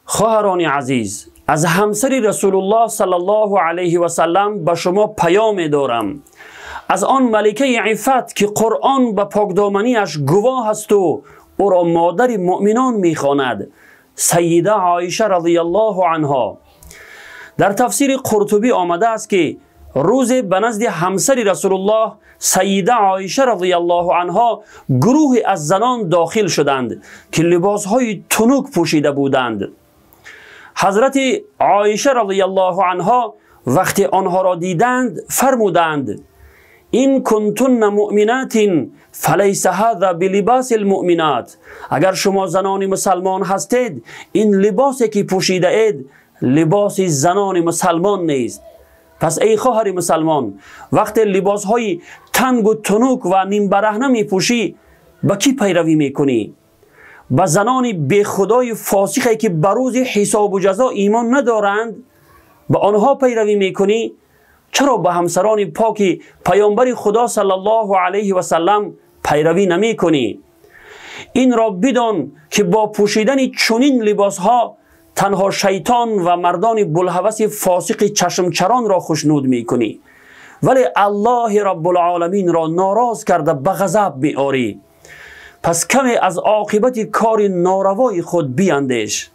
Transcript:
خواهران عزیز، از همسر رسول الله صلی الله علیه و سلم به شما پیام دارم. از آن ملکه عفت که قرآن به پاکدامنیش گواه است و او را مادر مؤمنان میخواند، سیده عایشه رضی الله عنها. در تفسیر قرطبی آمده است که روز به نزد همسر رسول الله سیده عایشه رضی الله عنها گروه از زنان داخل شدند که لباسهای تنک پوشیده بودند. حضرت عایشه رضی الله عنها وقتی آنها را دیدند فرمودند: این کنتن مؤمنات فلیس هذا بلباس المؤمنات. اگر شما زنان مسلمان هستید، این لباسی که پوشیده اید لباس زنان مسلمان نیست. پس ای خواهر مسلمان، وقتی لباس های تنگ و تنک و نیم برهنه می پوشی، با کی پیروی می کنی؟ با زنان بی خدای فاسقی که بروز حساب و جزا ایمان ندارند با آنها پیروی می کنی؟ چرا با همسران پاک پیامبر خدا صلی الله علیه و سلم پیروی نمی کنی؟ این را بدان که با پوشیدن چنین لباس ها تنها شیطان و مردان بلهوس فاسق چشمچران را خوشنود می کنی، ولی الله رب العالمین را ناراض کرده به غضب می آری. پس کمی از عاقبت کار ناروای خود بیندیش.